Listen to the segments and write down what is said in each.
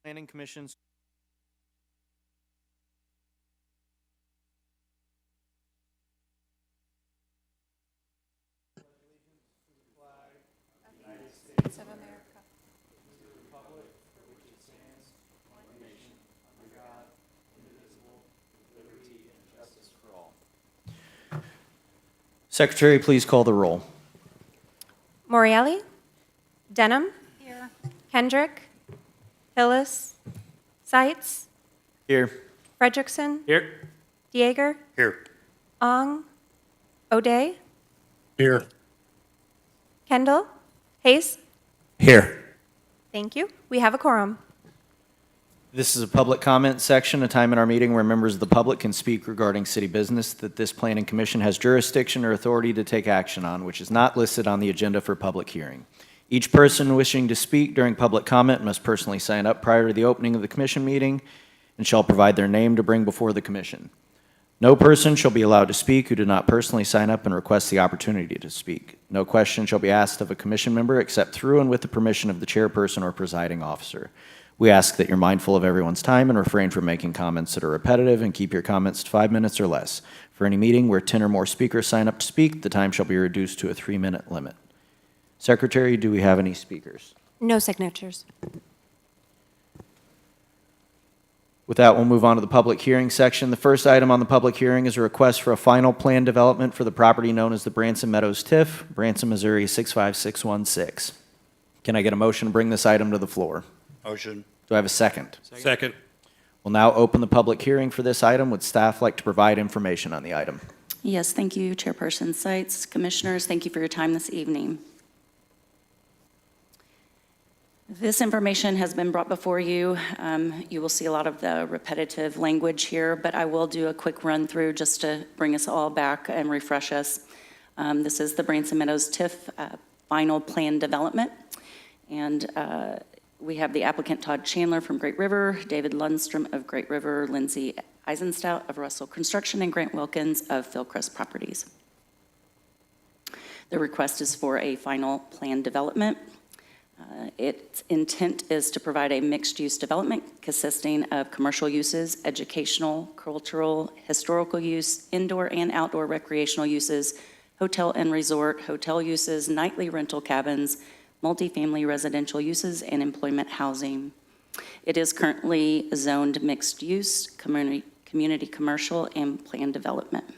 Planning Commission's States of America. Secretary, please call the roll. Morielli, Denham, Here. Kendrick, Hillis, Seitz, Here. Fredrickson, Here. Dieger, Here. Ong, O'Day, Here. Kendall, Hayes. Here. Thank you. We have a quorum. This is a public comment section, a time in our meeting where members of the public can speak regarding city business that this Planning Commission has jurisdiction or authority to take action on, which is not listed on the agenda for public hearing. Each person wishing to speak during public comment must personally sign up prior to the opening of the commission meeting and shall provide their name to bring before the commission. No person shall be allowed to speak who did not personally sign up and request the opportunity to speak. No question shall be asked of a commission member except through and with the permission of the chairperson or presiding officer. We ask that you're mindful of everyone's time and refrain from making comments that are repetitive and keep your comments to 5 minutes or less. For any meeting where 10 or more speakers sign up to speak, the time shall be reduced to a 3-minute limit. Secretary, do we have any speakers? No signatures. With that, we'll move on to the public hearing section. The first item on the public hearing is a request for a final plan development for the property known as the Branson Meadows TIF, Branson, Missouri 65616. Can I get a motion to bring this item to the floor? Motion. Do I have a second? Second. We'll now open the public hearing for this item. Would staff like to provide information on the item? Yes, thank you, Chairperson Seitz. Commissioners, thank you for your time this evening. This information has been brought before you. You will see a lot of the repetitive language here, but I will do a quick run through just to bring us all back and refresh us. This is the Branson Meadows TIF final plan development. And we have the applicant Todd Chandler from Great River, David Lundstrom of Great River, Lindsay Eisenstout of Russell Construction, and Grant Wilkins of Philcrest Properties. The request is for a final plan development. Its intent is to provide a mixed-use development consisting of commercial uses, educational, cultural, historical use, indoor and outdoor recreational uses, hotel and resort, hotel uses, nightly rental cabins, multifamily residential uses, and employment housing. It is currently zoned mixed use, community commercial, and planned development.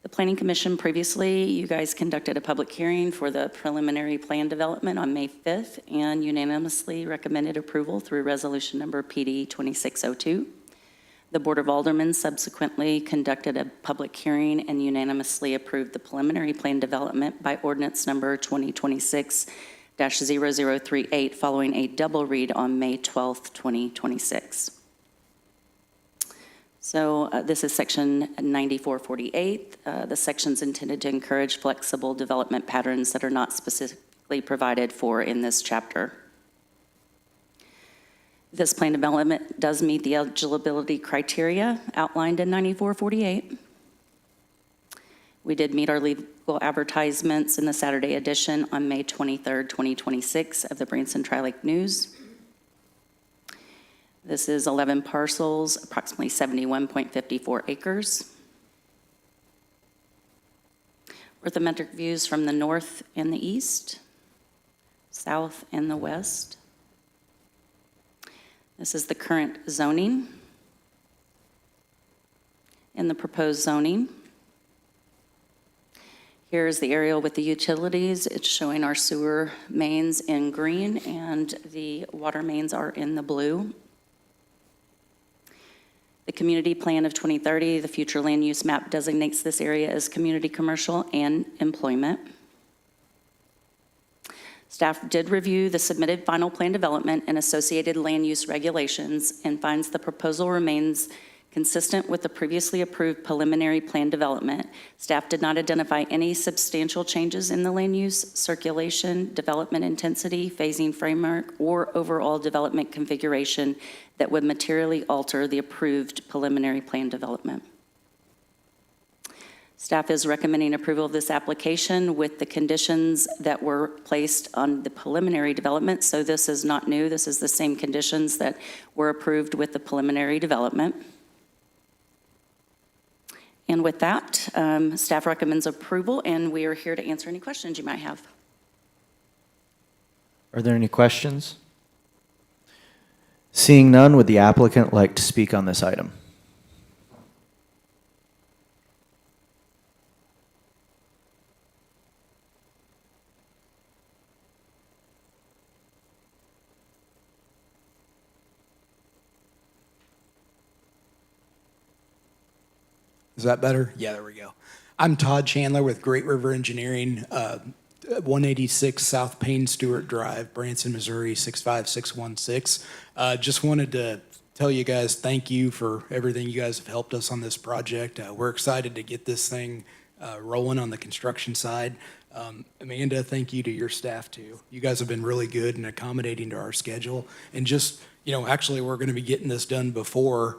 The Planning Commission previously, you guys conducted a public hearing for the preliminary plan development on May 5th and unanimously recommended approval through resolution number PD 2602. The Board of Aldermen subsequently conducted a public hearing and unanimously approved the preliminary plan development by ordinance number 2026-0038 following a double read on May 12th, 2026. So this is section 9448. The section's intended to encourage flexible development patterns that are not specifically provided for in this chapter. This plan development does meet the eligibility criteria outlined in 9448. We did meet our legal advertisements in the Saturday edition on May 23rd, 2026 of the Branson Tri-Lake News. This is 11 parcels, approximately 71.54 acres. Orthometric views from the north and the east, south and the west. This is the current zoning and the proposed zoning. Here's the aerial with the utilities. It's showing our sewer mains in green and the water mains are in the blue. The community plan of 2030, the future land use map designates this area as community commercial and employment. Staff did review the submitted final plan development and associated land use regulations and finds the proposal remains consistent with the previously approved preliminary plan development. Staff did not identify any substantial changes in the land use, circulation, development intensity, phasing framework, or overall development configuration that would materially alter the approved preliminary plan development. Staff is recommending approval of this application with the conditions that were placed on the preliminary development. So this is not new. This is the same conditions that were approved with the preliminary development. And with that, staff recommends approval, and we are here to answer any questions you might have. Are there any questions? Seeing none, would the applicant like to speak on this item? Is that better? Yeah, there we go. I'm Todd Chandler with Great River Engineering, 186 South Payne Stewart Drive, Branson, Missouri, 65616. Just wanted to tell you guys thank you for everything you guys have helped us on this project. We're excited to get this thing rolling on the construction side. Amanda, thank you to your staff too. You guys have been really good and accommodating to our schedule. And just, actually we're going to be getting this done before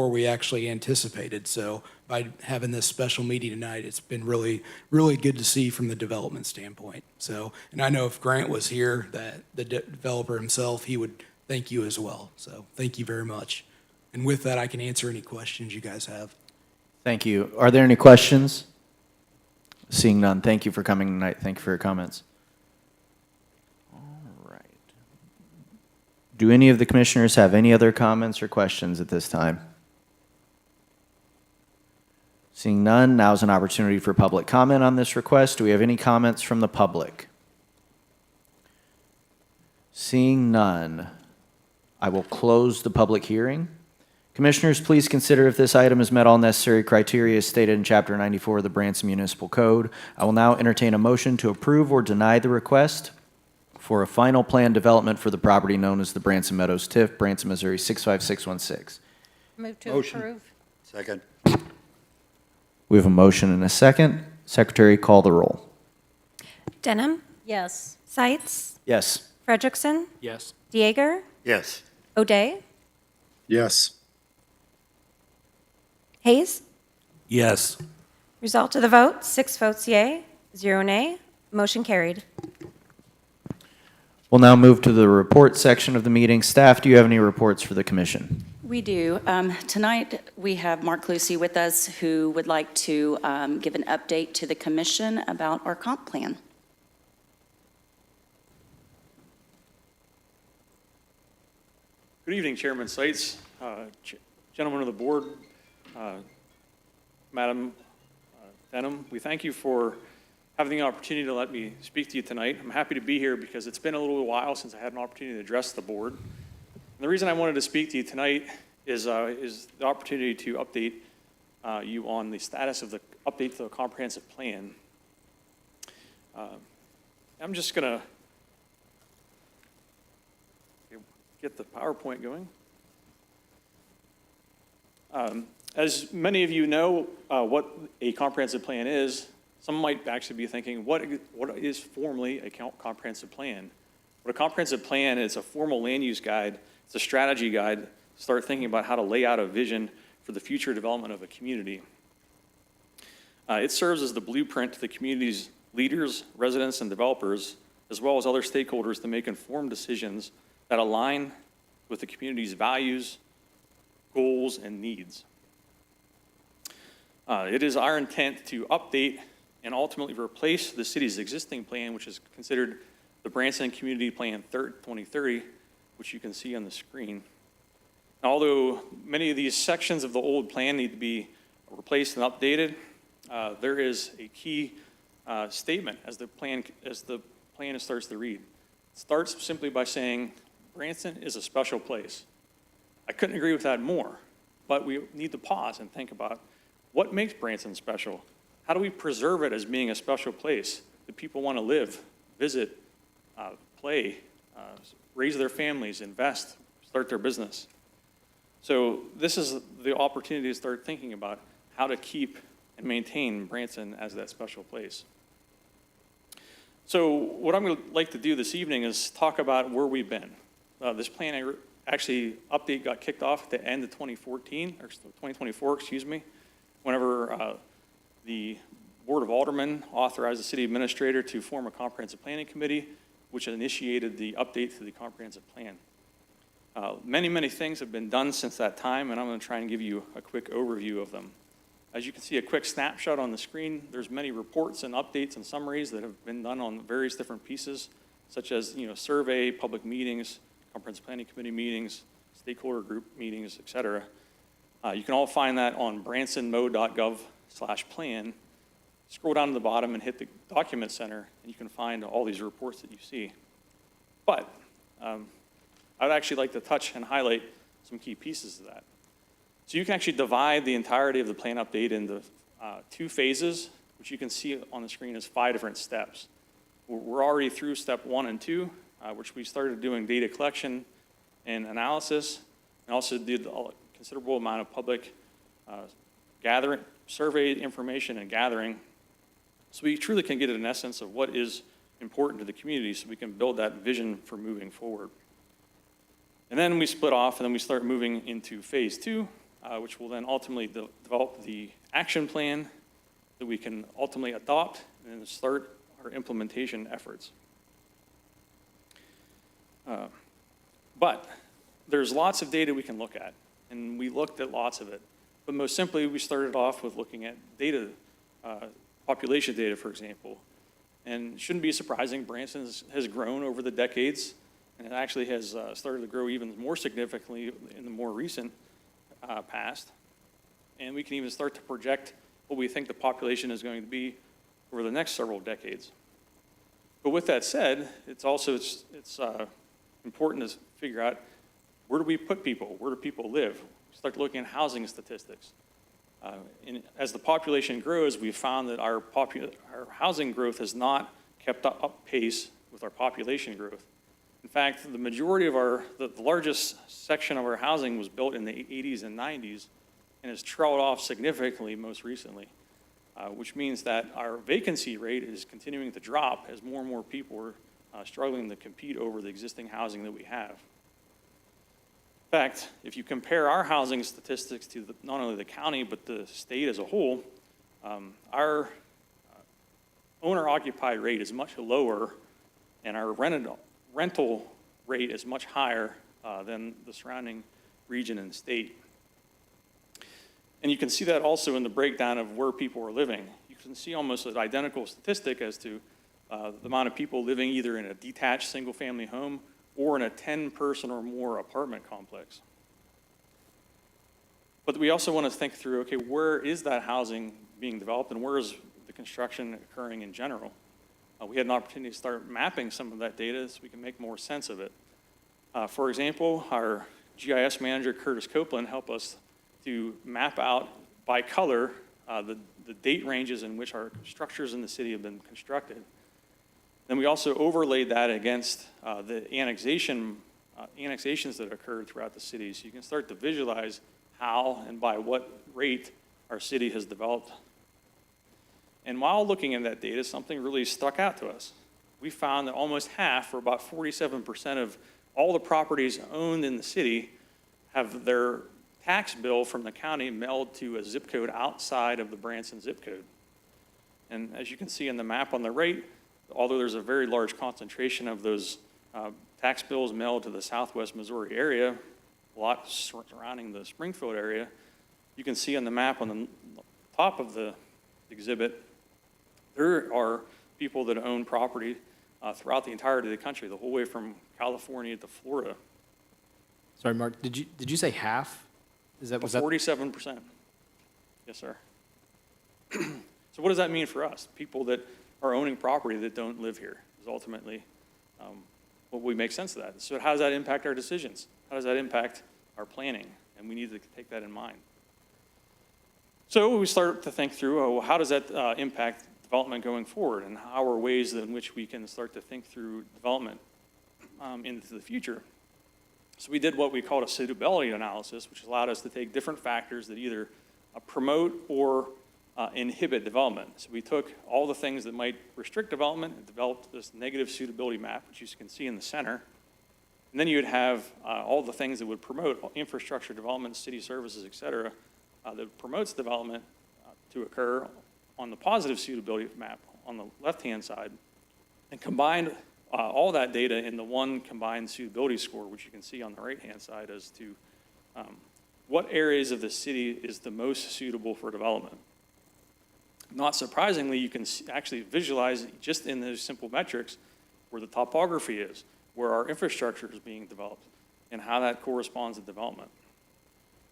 we actually anticipated. So by having this special meeting tonight, it's been really, really good to see from the development standpoint. So, and I know if Grant was here, that the developer himself, he would thank you as well. So thank you very much. And with that, I can answer any questions you guys have. Thank you. Are there any questions? Seeing none, thank you for coming tonight. Thank you for your comments. All right. Do any of the commissioners have any other comments or questions at this time? Seeing none, now is an opportunity for public comment on this request. Do we have any comments from the public? Seeing none, I will close the public hearing. Commissioners, please consider if this item has met all necessary criteria stated in Chapter 94 of the Branson Municipal Code. I will now entertain a motion to approve or deny the request for a final plan development for the property known as the Branson Meadows TIF, Branson, Missouri, 65616. Move to Motion. approve. Second. We have a motion and a second. Secretary, call the roll. Denham, Yes. Seitz, Yes. Frederickson, Yes. Dieger, Yes. O'Day, Yes. Hayes. Yes. Result of the vote, 6 votes yea, 0 nay. Motion carried. We'll now move to the report section of the meeting. Staff, do you have any reports for the commission? We do. Tonight, we have Mark Lucy with us, who would like to give an update to the commission about our comp plan. Good evening, Chairman Seitz, gentlemen of the board, Madam Denham. We thank you for having the opportunity to let me speak to you tonight. I'm happy to be here because it's been a little while since I had an opportunity to address the board. And the reason I wanted to speak to you tonight is the opportunity to update you on the status of the update to the comprehensive plan. I'm just going to get the PowerPoint going. As many of you know, what a comprehensive plan is, some might actually be thinking, what is formally a comprehensive plan? What a comprehensive plan is a formal land use guide. It's a strategy guide to start thinking about how to lay out a vision for the future development of a community. It serves as the blueprint to the community's leaders, residents, and developers, as well as other stakeholders, to make informed decisions that align with the community's values, goals, and needs. It is our intent to update and ultimately replace the city's existing plan, which is considered the Branson Community Plan 2030, which you can see on the screen. Now, although many of these sections of the old plan need to be replaced and updated, there is a key statement as the plan starts to read. It starts simply by saying, Branson is a special place. I couldn't agree with that more, but we need to pause and think about what makes Branson special. How do we preserve it as being a special place that people want to live, visit, play, raise their families, invest, start their business? So this is the opportunity to start thinking about how to keep and maintain Branson as that special place. So what I'm going to like to do this evening is talk about where we've been. This plan actually update got kicked off at the end of 2014, or 2024, excuse me, whenever the Board of Aldermen authorized the city administrator to form a comprehensive planning committee, which initiated the update to the comprehensive plan. Many, many things have been done since that time, and I'm going to try and give you a quick overview of them. As you can see, a quick snapshot on the screen, there's many reports and updates and summaries that have been done on various different pieces, such as, survey, public meetings, comprehensive planning committee meetings, stakeholder group meetings, et cetera. You can all find that on bransonmo.gov/plan. Scroll down to the bottom and hit the document center, and you can find all these reports that you see. But I'd actually like to touch and highlight some key pieces of that. So you can actually divide the entirety of the plan update into 2 phases, which you can see on the screen as 5 different steps. We're already through step 1 and 2, which we started doing data collection and analysis, and also did a considerable amount of public gathering, survey information and gathering. So we truly can get an essence of what is important to the community so we can build that vision for moving forward. And then we split off, and then we start moving into phase 2, which will then ultimately develop the action plan that we can ultimately adopt and then start our implementation efforts. But there's lots of data we can look at, and we looked at lots of it. But most simply, we started off with looking at data, population data, for example. And it shouldn't be surprising, Branson has grown over the decades, and it actually has started to grow even more significantly in the more recent past. And we can even start to project what we think the population is going to be over the next several decades. But with that said, it's important to figure out, where do we put people? Where do people live? Start looking at housing statistics. And as the population grows, we've found that our housing growth has not kept up pace with our population growth. In fact, the majority of the largest section of our housing was built in the 80s and 90s and has trailed off significantly most recently, which means that our vacancy rate is continuing to drop as more and more people are struggling to compete over the existing housing that we have. In fact, if you compare our housing statistics to not only the county, but the state as a whole, our owner-occupied rate is much lower, and our rental rate is much higher than the surrounding region and state. And you can see that also in the breakdown of where people are living. You can see almost an identical statistic as to the amount of people living either in a detached single-family home or in a 10-person or more apartment complex. But we also want to think through, okay, where is that housing being developed and where is the construction occurring in general? We had an opportunity to start mapping some of that data so we can make more sense of it. For example, our GIS manager, Curtis Copeland, helped us to map out by color the date ranges in which our structures in the city have been constructed. Then we also overlaid that against the annexations that occurred throughout the city. So you can start to visualize how and by what rate our city has developed. And while looking at that data, something really stuck out to us. We found that almost half, or about 47% of all the properties owned in the city have their tax bill from the county mailed to a zip code outside of the Branson zip code. And as you can see in the map on the right, although there's a very large concentration of those tax bills mailed to the southwest Missouri area, a lot surrounding the Springfield area, you can see on the map on the top of the exhibit, there are people that own property throughout the entirety of the country, the whole way from California to Florida. Sorry, Mark, did you say half? Was that 47%. Yes, sir. So what does that mean for us? People that are owning property that don't live here is ultimately what we make sense of that. So how does that impact our decisions? How does that impact our planning? And we need to take that in mind. So we start to think through, how does that impact development going forward, and how are ways in which we can start to think through development into the future? So we did what we called a suitability analysis, which allowed us to take different factors that either promote or inhibit development. So we took all the things that might restrict development and developed this negative suitability map, which you can see in the center. And then you would have all the things that would promote infrastructure development, city services, et cetera, that promotes development to occur on the positive suitability map on the left-hand side and combined all that data in the one combined suitability score, which you can see on the right-hand side as to what areas of the city is the most suitable for development. Not surprisingly, you can actually visualize just in those simple metrics where the topography is, where our infrastructure is being developed, and how that corresponds to development.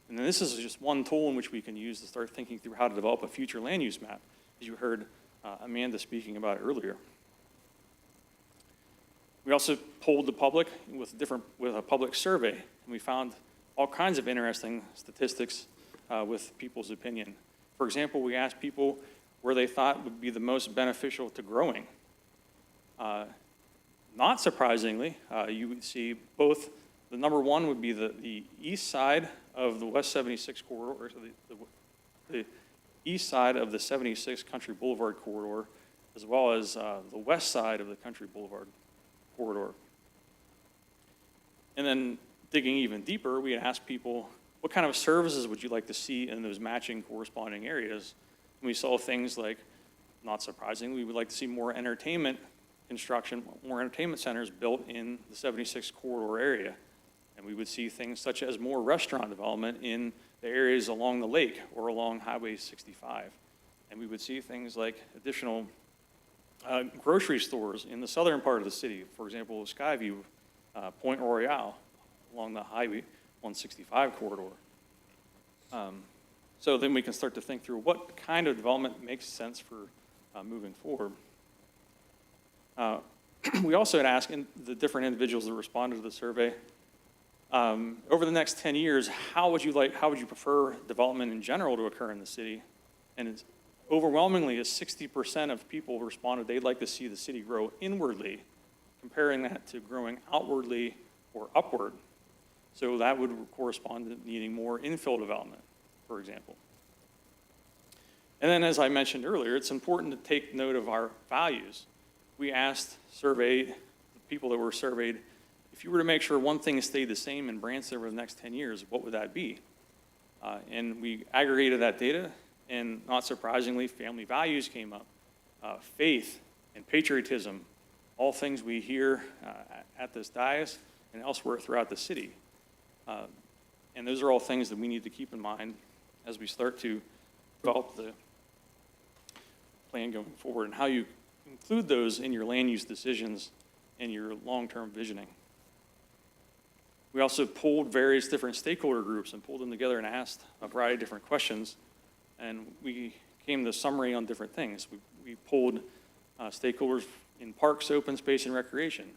And then this is just one tool in which we can use to start thinking through how to develop a future land use map, as you heard Amanda speaking about earlier. We also polled the public with a public survey, and we found all kinds of interesting statistics with people's opinion. For example, we asked people where they thought would be the most beneficial to growing. Not surprisingly, you would see both. The number one would be the east side of the West 76 corridor, the east side of the 76 Country Boulevard corridor, as well as the west side of the Country Boulevard corridor. And then digging even deeper, we asked people, what kind of services would you like to see in those matching corresponding areas? And we saw things like, not surprisingly, we would like to see more entertainment construction, more entertainment centers built in the 76 corridor area. And we would see things such as more restaurant development in the areas along the lake or along Highway 65. And we would see things like additional grocery stores in the southern part of the city, for example, Skyview, Point Royale, along the Highway 165 corridor. So then we can start to think through what kind of development makes sense for moving forward. We also had asked the different individuals that responded to the survey, over the next 10 years, how would you prefer development in general to occur in the city? And it's overwhelmingly, 60% of people responded they'd like to see the city grow inwardly, comparing that to growing outwardly or upward. So that would correspond to needing more infill development, for example. And then, as I mentioned earlier, it's important to take note of our values. We asked the people that were surveyed, if you were to make sure one thing stayed the same in Branson over the next 10 years, what would that be? And we aggregated that data, and not surprisingly, family values came up. Faith and patriotism, all things we hear at this dais and elsewhere throughout the city. And those are all things that we need to keep in mind as we start to develop the plan going forward and how you include those in your land use decisions and your long-term visioning. We also pulled various different stakeholder groups and pulled them together and asked a variety of different questions. And we came to a summary on different things. We pulled stakeholders in parks, open space, and recreation,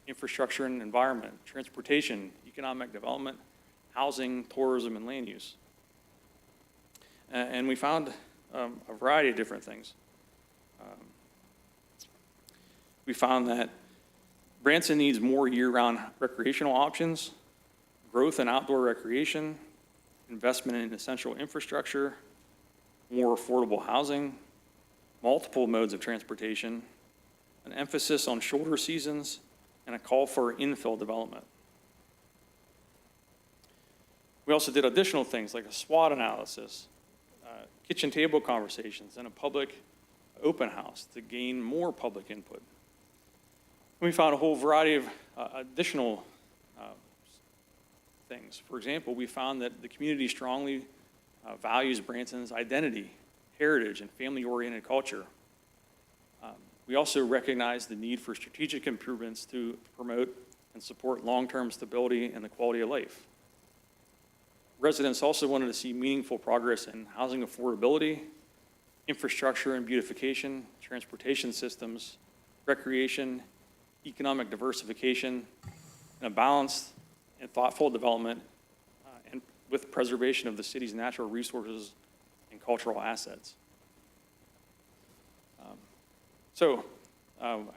infrastructure and environment, transportation, economic development, housing, tourism, and land use. And we found a variety of different things. We found that Branson needs more year-round recreational options, growth in outdoor recreation, investment in essential infrastructure, more affordable housing, multiple modes of transportation, an emphasis on shoulder seasons, and a call for infill development. We also did additional things like a SWOT analysis, kitchen table conversations, and a public open house to gain more public input. And we found a whole variety of additional things. For example, we found that the community strongly values Branson's identity, heritage, and family-oriented culture. We also recognize the need for strategic improvements to promote and support long-term stability and the quality of life. Residents also wanted to see meaningful progress in housing affordability, infrastructure and beautification, transportation systems, recreation, economic diversification, and a balanced and thoughtful development and with preservation of the city's natural resources and cultural assets.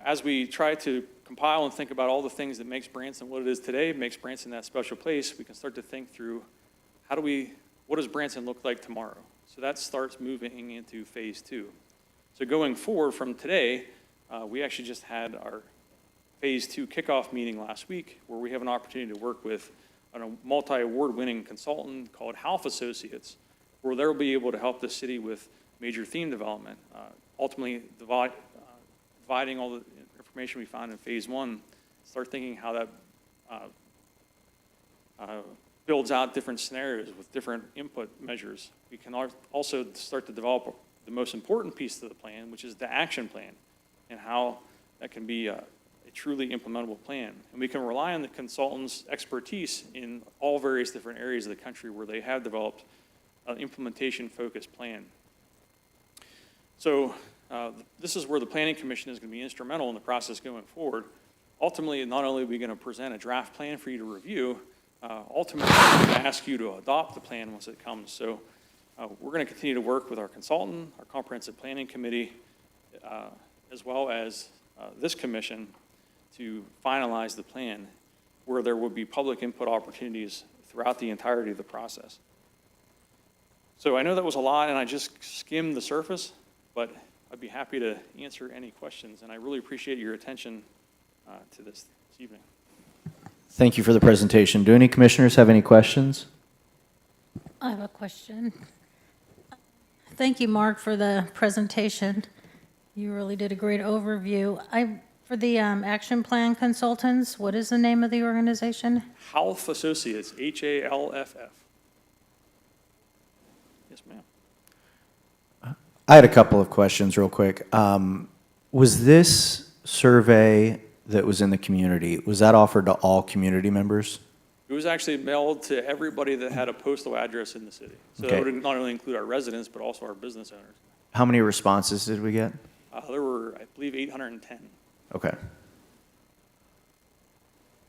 As we try to compile and think about all the things that makes Branson what it is today, makes Branson that special place, we can start to think through what does Branson look like tomorrow? So that starts moving into phase 2. So going forward from today, we actually just had our phase 2 kickoff meeting last week, where we have an opportunity to work with a multi-award winning consultant called Half Associates, where they'll be able to help the city with major theme development. Ultimately, dividing all the information we found in phase one, start thinking how that builds out different scenarios with different input measures. We can also start to develop the most important piece of the plan, which is the action plan, and how that can be a truly implementable plan. And we can rely on the consultants' expertise in all various different areas of the country where they have developed an implementation-focused plan. So this is where the Planning Commission is going to be instrumental in the process going forward. Ultimately, not only are we going to present a draft plan for you to review, ultimately, we're going to ask you to adopt the plan once it comes. So we're going to continue to work with our consultant, our comprehensive planning committee, as well as this commission to finalize the plan, where there will be public input opportunities throughout the entirety of the process. So I know that was a lot, and I just skimmed the surface, but I'd be happy to answer any questions, and I really appreciate your attention to this evening. Thank you for the presentation. Do any commissioners have any questions? I have a question. Thank you, Mark, for the presentation. You really did a great overview. For the action plan consultants, what is the name of the organization? Half Associates, H-A-L-F-F. Yes, ma'am. I had a couple of questions real quick. Was this survey that was in the community, was that offered to all community members? It was actually mailed to everybody that had a postal address in the city. So Okay. that would not only include our residents, but also our business owners. How many responses did we get? There were, I believe, 810. Okay.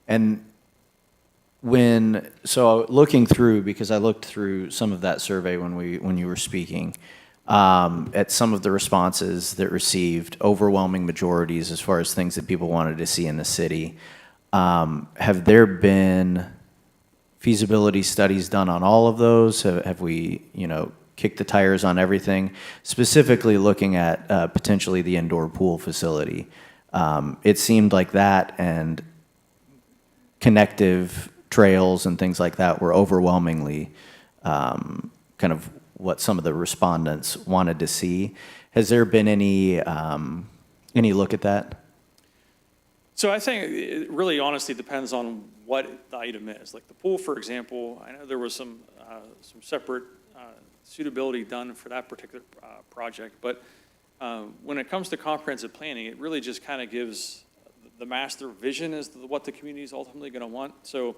And so looking through, because I looked through some of that survey when you were speaking, at some of the responses that received overwhelming majorities as far as things that people wanted to see in the city. Have there been feasibility studies done on all of those? Have we, kicked the tires on everything? Specifically looking at potentially the indoor pool facility. It seemed like that and connective trails and things like that were overwhelmingly kind of what some of the respondents wanted to see. Has there been any look at that? So I think it really honestly depends on what the item is. Like the pool, for example, I know there was some separate suitability done for that particular project, but when it comes to comprehensive planning, it really just kind of gives the master vision as to what the community is ultimately going to want. So,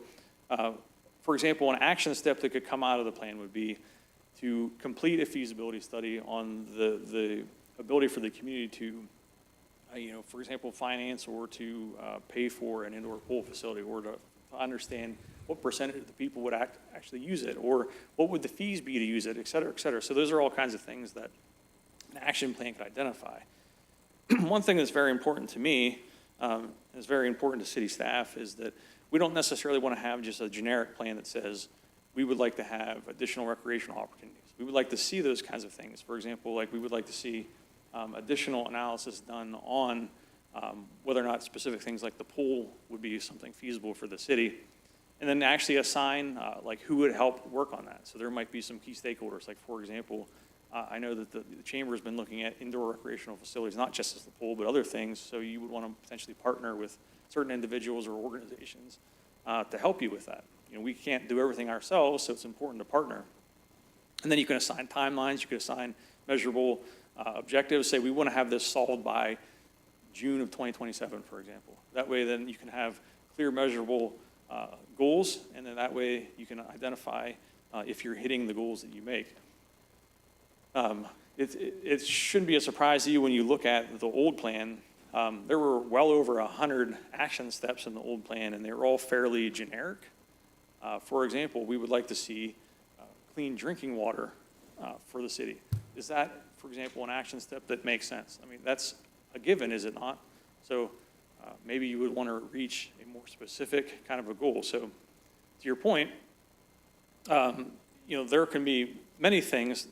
for example, an action step that could come out of the plan would be to complete a feasibility study on the ability for the community to, for example, finance or to pay for an indoor pool facility, or to understand what percentage of the people would actually use it, or what would the fees be to use it, et cetera, et cetera. So those are all kinds of things that an action plan could identify. One thing that's very important to me, is very important to city staff, is that we don't necessarily want to have just a generic plan that says we would like to have additional recreational opportunities. We would like to see those kinds of things. For example, like we would like to see additional analysis done on whether or not specific things like the pool would be something feasible for the city, and then actually assign like who would help work on that. So there might be some key stakeholders. Like, for example, I know that the chamber has been looking at indoor recreational facilities, not just as the pool, but other things. So you would want to potentially partner with certain individuals or organizations to help you with that. We can't do everything ourselves, so it's important to partner. And then you can assign timelines. You can assign measurable objectives. Say we want to have this solved by June of 2027, for example. That way, then you can have clear, measurable goals, and then that way you can identify if you're hitting the goals that you make. It shouldn't be a surprise to you when you look at the old plan. There were well over 100 action steps in the old plan, and they were all fairly generic. For example, we would like to see clean drinking water for the city. Is that, for example, an action step that makes sense? I mean, that's a given, is it not? So maybe you would want to reach a more specific kind of a goal. So to your point, there can be many things,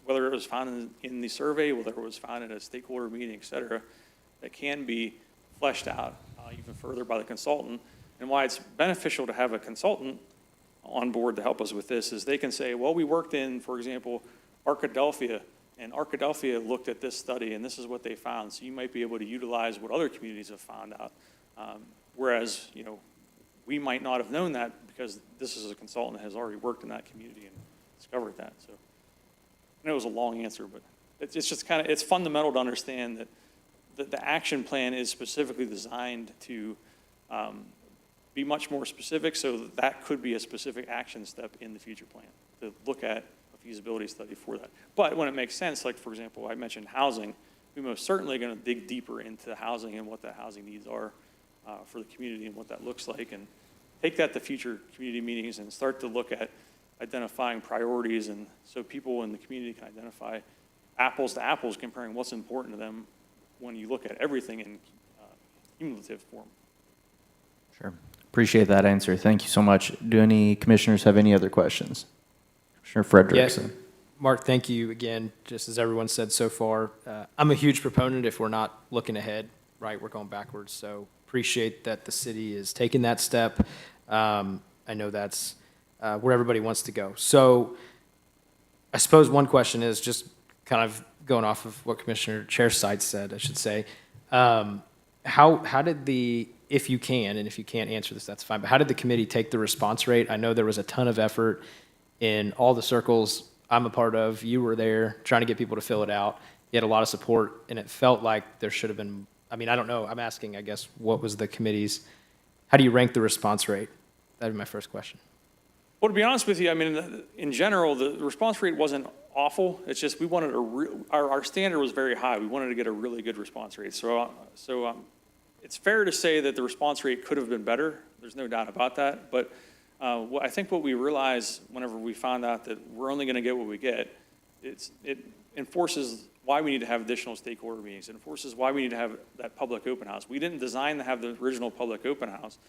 whether it was found in the survey, whether it was found in a stakeholder meeting, et cetera, that can be fleshed out even further by the consultant. And why it's beneficial to have a consultant on board to help us with this is they can say, well, we worked in, for example, Arkadelphia And Arkadelphia looked at this study, and this is what they found. So you might be able to utilize what other communities have found out. Whereas, we might not have known that because this is a consultant that has already worked in that community and discovered that. So I know it was a long answer, but it's just kind of, it's fundamental to understand that the action plan is specifically designed to be much more specific, so that could be a specific action step in the future plan, to look at a feasibility study for that. But when it makes sense, like for example, I mentioned housing, we're most certainly going to dig deeper into housing and what the housing needs are for the community and what that looks like, and take that to future community meetings and start to look at identifying priorities, and so people in the community can identify apples to apples, comparing what's important to them when you look at everything in cumulative form. Sure. Appreciate that answer. Thank you so much. Do any commissioners have any other questions? Commissioner Frederickson. Mark, thank you again. Just as everyone said so far, I'm a huge proponent if we're not looking ahead, right? We're going backwards. So appreciate that the city is taking that step. I know that's where everybody wants to go. So I suppose one question is just kind of going off of what Commissioner Chair Sides said, I should say. How did the, if you can, and if you can't answer this, that's fine, but how did the committee take the response rate? I know there was a ton of effort in all the circles I'm a part of. You were there trying to get people to fill it out. You had a lot of support, and it felt like there should have been, I mean, I don't know. I'm asking, I guess, what was the committee's, how do you rank the response rate? That'd be my first question. Well, to be honest with you, I mean, in general, the response rate wasn't awful. It's just we wanted our standard was very high. We wanted to get a really good response rate. So it's fair to say that the response rate could have been better. There's no doubt about that. But I think what we realized whenever we found out that we're only going to get what we get, it enforces why we need to have additional stakeholder meetings. It enforces why we need to have that public open house. We didn't design to have the original public open house.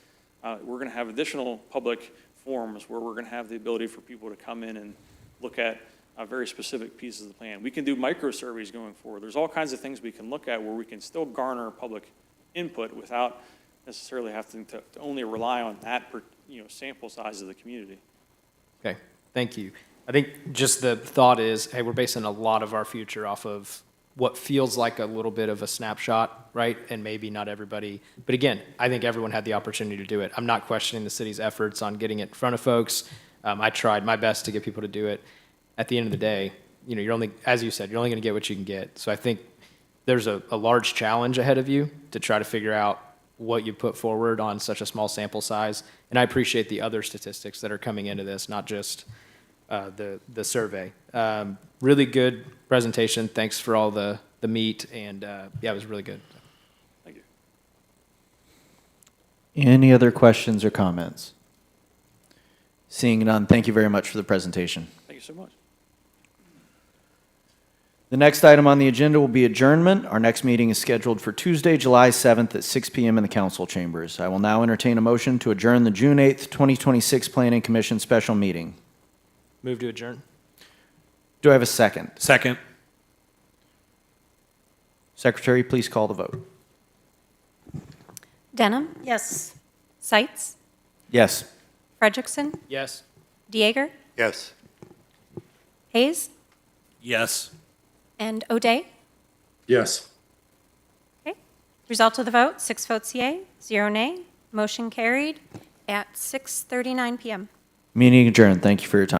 We're going to have additional public forums where we're going to have the ability for people to come in and look at very specific pieces of the plan. We can do micro surveys going forward. There's all kinds of things we can look at where we can still garner public input without necessarily having to only rely on that sample size of the community. Okay, thank you. I think just the thought is, hey, we're basing a lot of our future off of what feels like a little bit of a snapshot, right? And maybe not everybody, but again, I think everyone had the opportunity to do it. I'm not questioning the city's efforts on getting it in front of folks. I tried my best to get people to do it. At the end of the day, you're only, as you said, you're only going to get what you can get. So I think there's a large challenge ahead of you to try to figure out what you put forward on such a small sample size. And I appreciate the other statistics that are coming into this, not just the survey. Really good presentation. Thanks for all the meat, and yeah, it was really good. Thank you. Any other questions or comments? Seeing none, thank you very much for the presentation. Thank you so much. The next item on the agenda will be adjournment. Our next meeting is scheduled for Tuesday, July 7th at 6 p.m. in the council chambers. I will now entertain a motion to adjourn the June 8th, 2026 Planning Commission special meeting. Move to adjourn. Do I have a second? Second. Secretary, please call the vote. Denham, Yes. Seitz, Yes. Frederickson, Yes. Dieger, Yes. Hayes, Yes. and O'Day. Yes. Okay. Result of the vote, 6 votes yea, 0 nay. Motion carried at 6:39 p.m. Meeting adjourned. Thank you for your time.